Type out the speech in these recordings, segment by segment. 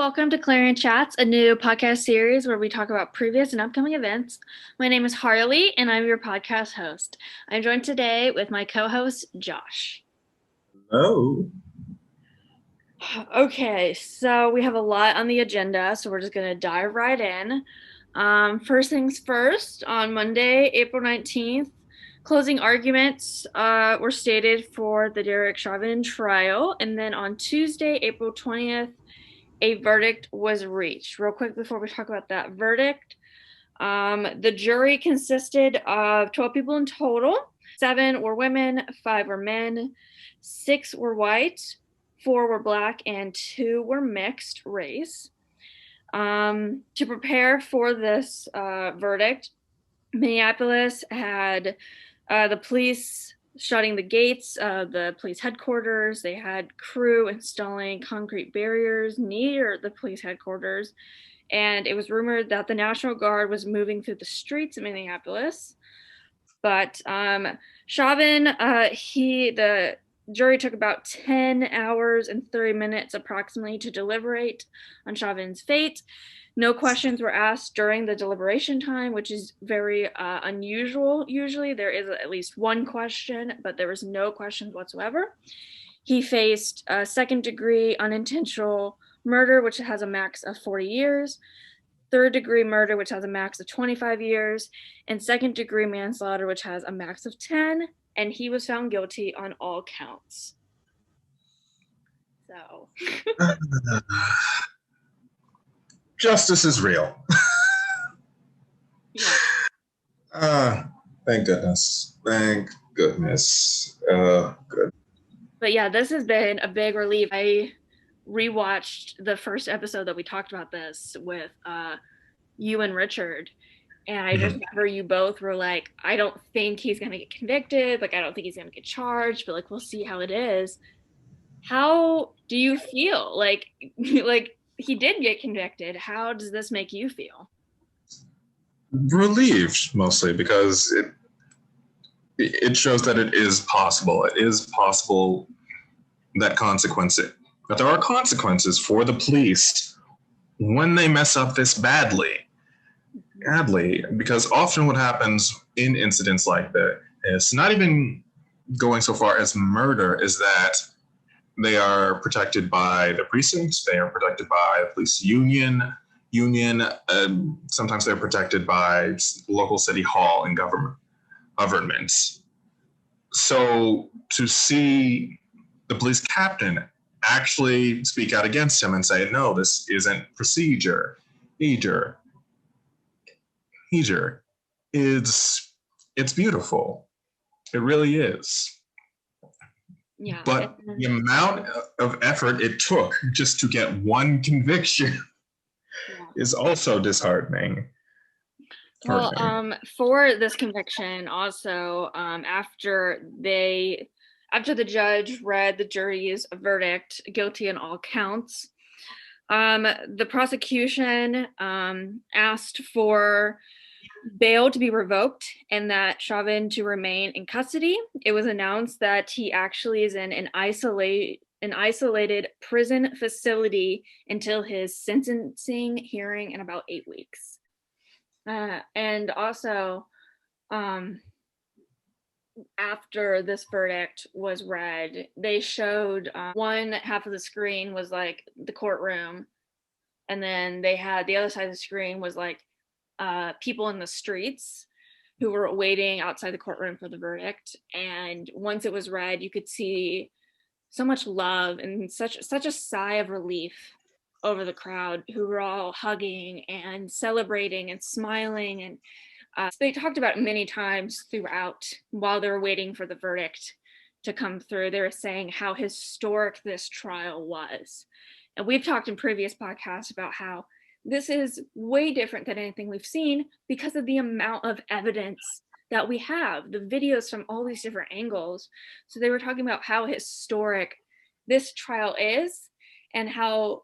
welcome to Clarion Chats, a new podcast series where we talk about previous and upcoming events. My name is Harley, and I'm your podcast host. I'm joined today with my co-host, Josh. Hello. Okay, so we have a lot on the agenda, so we're just going to dive right in. First things first, on Monday, April 19th, closing arguments were stated for the Derek Chauvin trial, and then on Tuesday, April 20th, a verdict was reached. Real quick before we talk about that verdict, the jury consisted of 12 people in total. 7 were women, 5 were men, 6 were white, 4 were black, and 2 were mixed race. To prepare for this verdict, Minneapolis had the police shutting the gates of the police headquarters. They had crew installing concrete barriers near the police headquarters. And it was rumored that the National Guard was moving through the streets of Minneapolis. But Chauvin, the jury took about 10 hours and 30 minutes approximately to deliberate on Chauvin's fate. No questions were asked during the deliberation time, which is very unusual. Usually there is at least one question, but there was no questions whatsoever. He faced second-degree unintentional murder, which has a max of 40 years, third-degree murder, which has a max of 25 years, and second-degree manslaughter, which has a max of 10, and he was found guilty on all counts. So... Justice is real. Yeah. Thank goodness. Thank goodness. Good. But yeah, this has been a big relief. I rewatched the first episode that we talked about this with you and Richard, and I just remember you both were like, I don't think he's gonna get convicted, like I don't think he's gonna get charged, but like we'll see how it is. How do you feel? Like he did get convicted. How does this make you feel? Relieved, mostly, because it shows that it is possible. It is possible that there are consequences for the police when they mess up this badly, because often what happens in incidents like that is not even going so far as murder, is that they are protected by the precincts, they are protected by the police union. Sometimes they're protected by local city hall and governments. So to see the police captain actually speak out against him and say, no, this isn't procedure. It's beautiful. It really is. Yeah. But the amount of effort it took just to get one conviction is also disheartening. Well, for this conviction, also, after the judge read the jury's verdict, guilty on all counts, the prosecution asked for bail to be revoked and that Chauvin to remain in custody. It was announced that he actually is in an isolated prison facility until his sentencing hearing in about 8 weeks. And also, after this verdict was read, they showed one half of the screen was like the courtroom, and then they had the other side of the screen was like people in the streets who were waiting outside the courtroom for the verdict. And once it was read, you could see so much love and such a sigh of relief over the crowd, who were all hugging and celebrating and smiling. And they talked about it many times throughout while they were waiting for the verdict to come through. They were saying how historic this trial was. And we've talked in previous podcasts about how this is way different than anything we've seen because of the amount of evidence that we have, the videos from all these different angles. So they were talking about how historic this trial is, and how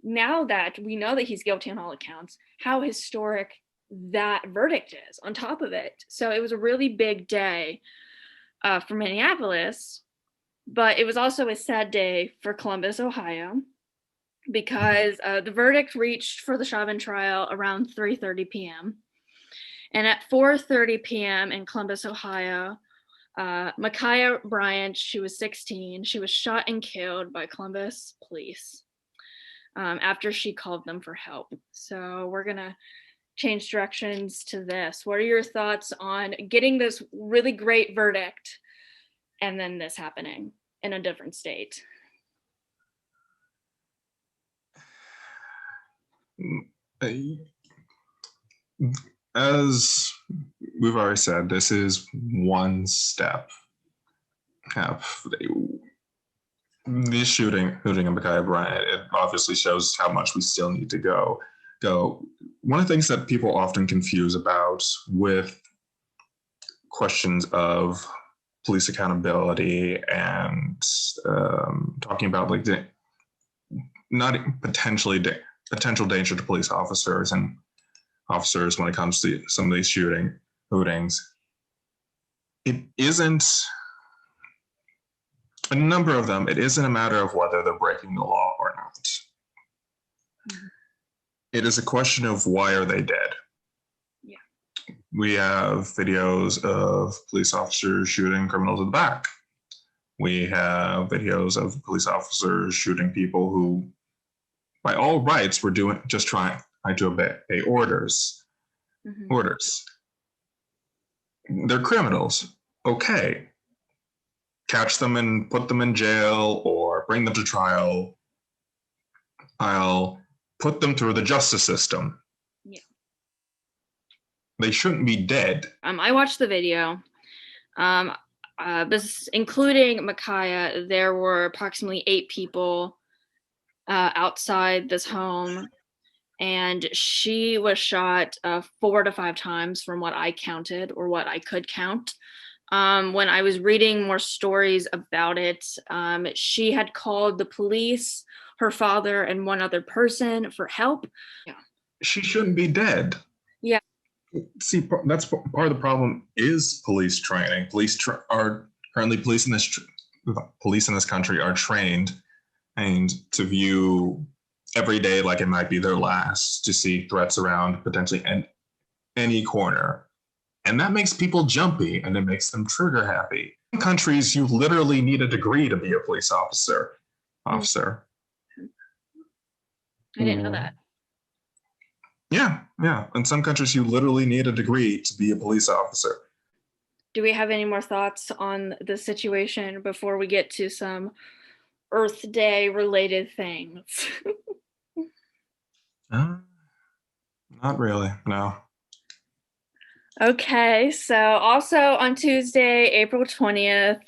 now that we know that he's guilty on all accounts, how historic that verdict is on top of it. So it was a really big day for Minneapolis, but it was also a sad day for Columbus, Ohio. because the verdict reached for the Chauvin trial around 3:30 p.m. And at 4:30 p.m. in Columbus, Ohio, Micaiah Bryant, she was 16, she was shot and killed by Columbus police after she called them for help. So we're going to change directions to this. What are your thoughts on getting this really great verdict and then this happening in a different state? As we've already said, this is one step. This shooting of Micaiah Bryant, it obviously shows how much we still need to go. One of the things that people often confuse about with questions of police accountability and talking about like not potential danger to police officers and officers when it comes to some of these shootings, it isn't a number of them. It isn't a matter of whether they're breaking the law or not. Mm-hmm. It is a question of why are they dead? Yeah. We have videos of police officers shooting criminals in the back. We have videos of police officers shooting people who, by all rights, were just trying to obey orders. Mm-hmm. Orders. They're criminals. Okay. Catch them and put them in jail or bring them to trial. I'll put them through the justice system. Yeah. They shouldn't be dead. I watched the video. This, including Micaiah, there were approximately 8 people outside this home, and she was shot 4 to 5 times from what I counted or what I could count. When I was reading more stories about it, she had called the police, her father, and one other person for help. Yeah. She shouldn't be dead. Yeah. See, that's part of the problem is police training. Police in this country are trained and to view every day like it might be their last, to see threats around potentially any corner. And that makes people jumpy and it makes them trigger happy. In countries, you literally need a degree to be a police officer. I didn't know that. Yeah. In some countries, you literally need a degree to be a police officer. Do we have any more thoughts on the situation before we get to some Earth Day related things? Not really, no. Okay, so also on Tuesday, April 20th,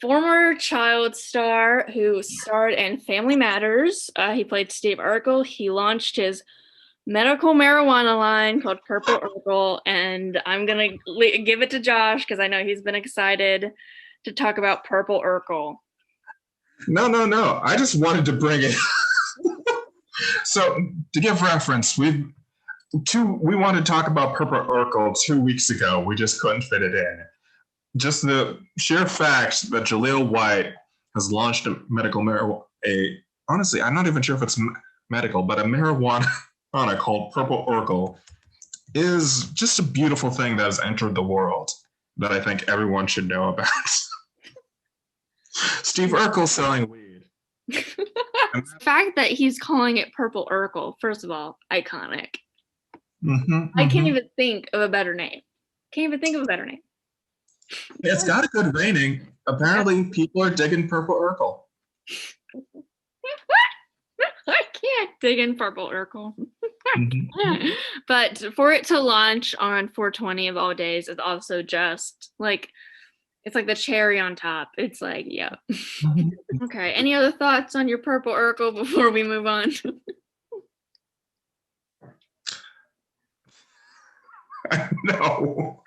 former child star who starred in Family Matters, he played Steve Urkel. He launched his medical marijuana line called Purple Urkal, and I'm gonna give it to Josh because I know he's been excited to talk about Purple Urkal. No. I just wanted to bring it. So to give reference, we wanted to talk about Purple Urkal 2 weeks ago. We just couldn't fit it in. Just the sheer fact that Jaleel White has launched a medical marijuana. Honestly, I'm not even sure if it's medical, but a marijuana called Purple Urkal is just a beautiful thing that has entered the world that I think everyone should know about. Steve Urkel selling weed. The fact that he's calling it Purple Urkal, first of all, iconic. I can't even think of a better name. It's got a good rating. Apparently, people are digging Purple Urkal. I can't dig in Purple Urkal. But for it to launch on 420 of all days is also just like, it's like the cherry on top. It's like, yeah. Okay, any other thoughts on your Purple Urkal before we move on? No.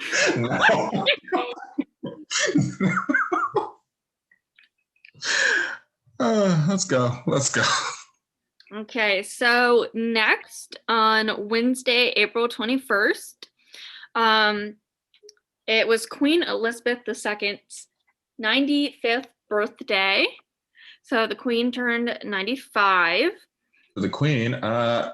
Let's go. Okay, so next on Wednesday, April 21st, it was Queen Elizabeth II's 95th birthday. So the Queen turned 95. The Queen,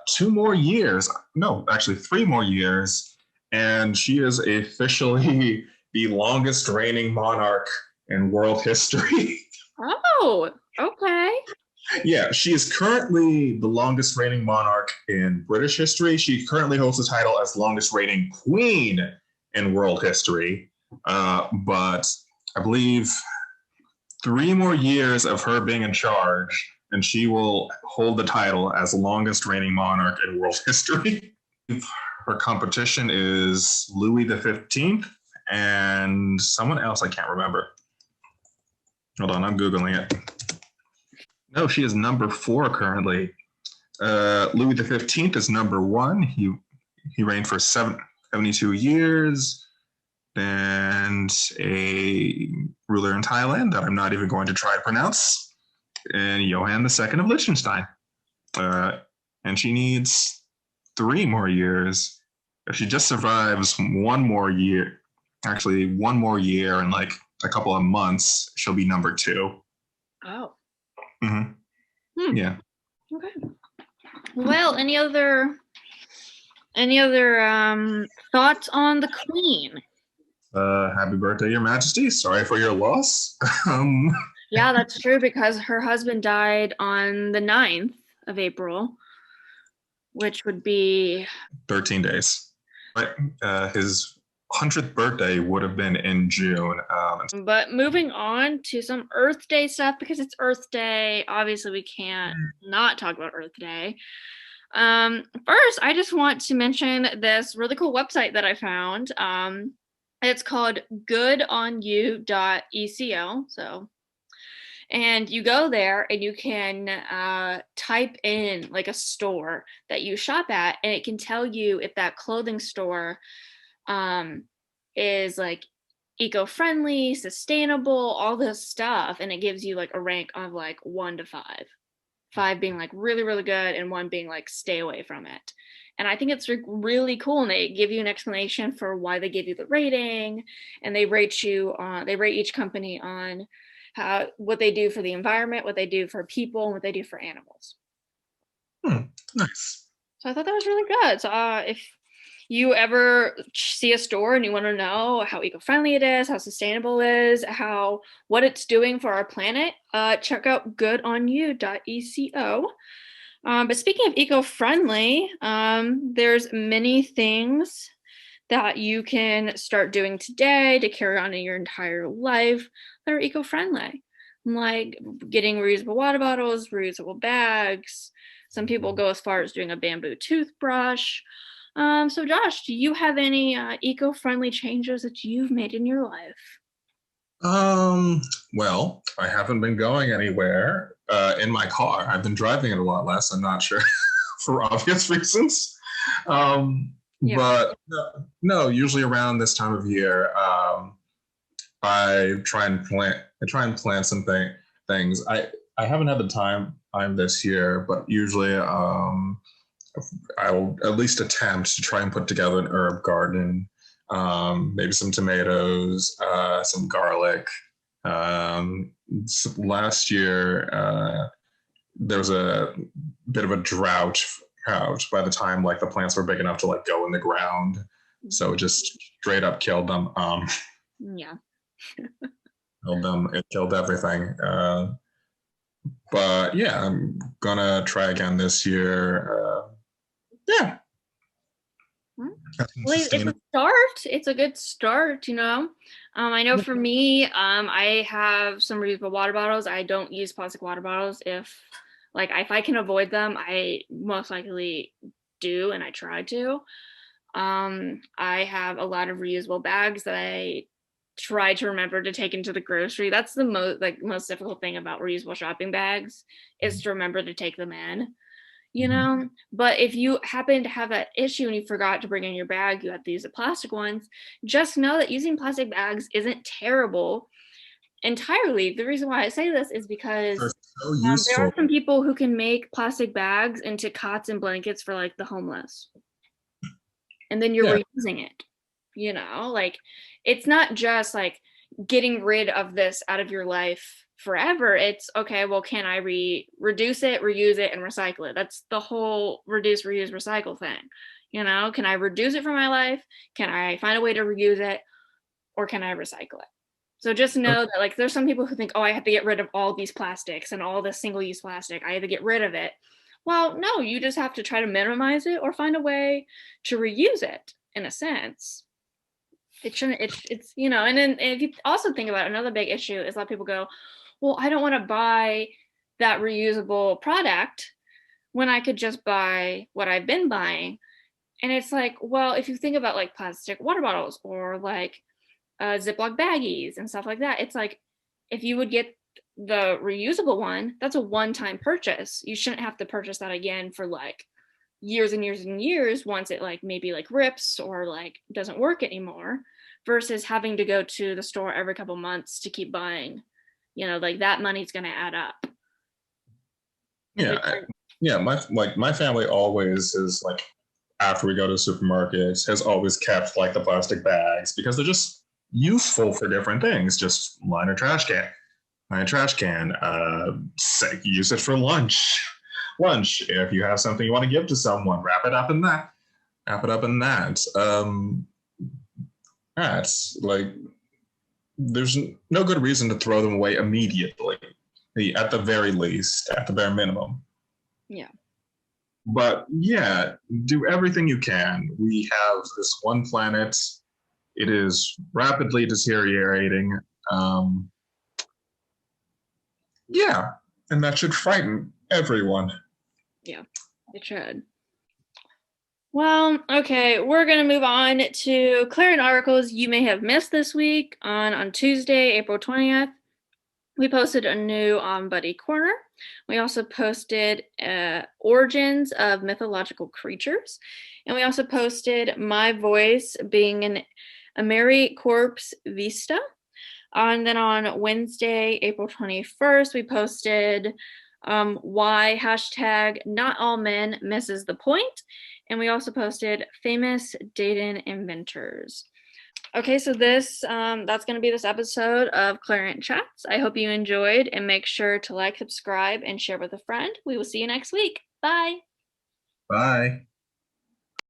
2 more years. No, actually 3 more years. And she is officially the longest reigning monarch in world history. Oh, okay. Yeah, she is currently the longest reigning monarch in British history. She currently holds the title as longest reigning queen in world history. But I believe 3 more years of her being in charge, and she will hold the title as longest reigning monarch in world history. Her competition is Louis the 15th and someone else I can't remember. Hold on, I'm Googling it. No, she is number 4 currently. Louis the 15th is number 1. He reigned for 72 years. And a ruler in Thailand that I'm not even going to try to pronounce, and Johann II of Liechtenstein. And she needs 3 more years. If she just survives 1 more year, actually 1 more year and like a couple of months, she'll be number 2. Oh. Mm-hmm. Yeah. Okay. Well, any other thoughts on the Queen? Happy birthday, Your Majesty. Sorry for your loss. Yeah, that's true, because her husband died on the 9th of April, which would be 13 days. But his 100th birthday would have been in June. But moving on to some Earth Day stuff, because it's Earth Day, obviously we can't not talk about Earth Day. First, I just want to mention this really cool website that I found. It's called goodonyou.eco. And you go there and you can type in like a store that you shop at, and it can tell you if that clothing store is like eco-friendly, sustainable, all this stuff, and it gives you like a rank of like 1 to 5. 5 being like really, really good, and 1 being like stay away from it. And I think it's really cool, and they give you an explanation for why they give you the rating, and they rate each company on what they do for the environment, what they do for people, and what they do for animals. Nice. So I thought that was really good. So if you ever see a store and you want to know how eco-friendly it is, how sustainable it is, what it's doing for our planet, check out goodonyou.eco. But speaking of eco-friendly, there's many things that you can start doing today to carry on in your entire life that are eco-friendly, like getting reusable water bottles, reusable bags. Some people go as far as doing a bamboo toothbrush. So Josh, do you have any eco-friendly changes that you've made in your life? Well, I haven't been going anywhere in my car. I've been driving it a lot less. I'm not sure for obvious reasons. Yeah. But no, usually around this time of year, I try and plan some things. I haven't had the time this year, but usually I'll at least attempt to try and put together an herb garden, maybe some tomatoes, some garlic. Last year, there was a bit of a drought out by the time like the plants were big enough to like go in the ground. So it just straight up killed them. Yeah. Killed them. It killed everything. But yeah, I'm gonna try again this year. Yeah. Well, it's a start. It's a good start, you know. I know for me, I have some reusable water bottles. I don't use plastic water bottles. If I can avoid them, I most likely do, and I try to. I have a lot of reusable bags that I try to remember to take into the grocery. That's the most difficult thing about reusable shopping bags, is to remember to take them in. You know, but if you happen to have that issue and you forgot to bring in your bag, you have to use the plastic ones, just know that using plastic bags isn't terrible entirely. The reason why I say this is because there are some people who can make plastic bags into cots and blankets for like the homeless. And then you're reusing it, you know, like it's not just like getting rid of this out of your life forever. It's okay, well, can I reduce it, reuse it, and recycle it? That's the whole reduce, reuse, recycle thing. You know, can I reduce it from my life? Can I find a way to reuse it? Or can I recycle it? So just know that like there's some people who think, oh, I have to get rid of all these plastics and all this single-use plastic. I have to get rid of it. Well, no, you just have to try to minimize it or find a way to reuse it in a sense. It shouldn't, it's you know, and then if you also think about it, another big issue is a lot of people go, well, I don't want to buy that reusable product when I could just buy what I've been buying. And it's like, well, if you think about like plastic water bottles or like Ziploc baggies and stuff like that, it's like if you would get the reusable one, that's a one-time purchase. You shouldn't have to purchase that again for like years and years and years once it like maybe like rips or like doesn't work anymore, versus having to go to the store every couple months to keep buying. You know, like that money's going to add up. Yeah, yeah. My family always is like, after we go to supermarkets, has always kept like the plastic bags because they're just useful for different things. Just line a trash can, line a trash can. Say, use it for lunch. Lunch. If you have something you want to give to someone, wrap it up in that. Wrap it up in that. That's like, there's no good reason to throw them away immediately. At the very least, at the bare minimum. Yeah. But yeah, do everything you can. We have this one planet. It is rapidly deteriorating. Yeah, and that should frighten everyone. Yeah, it should. Well, okay, we're going to move on to Clarion articles you may have missed this week. On Tuesday, April 20th, we posted a new Buddy Corner. We also posted origins of mythological creatures. And we also posted my voice being an Ameri Corpse Vista. And then on Wednesday, April 21st, we posted why hashtag not all men misses the point. And we also posted famous Dayton inventors. Okay, so that's going to be this episode of Clarion Chats. I hope you enjoyed, and make sure to like, subscribe, and share with a friend. We will see you next week. Bye. Bye.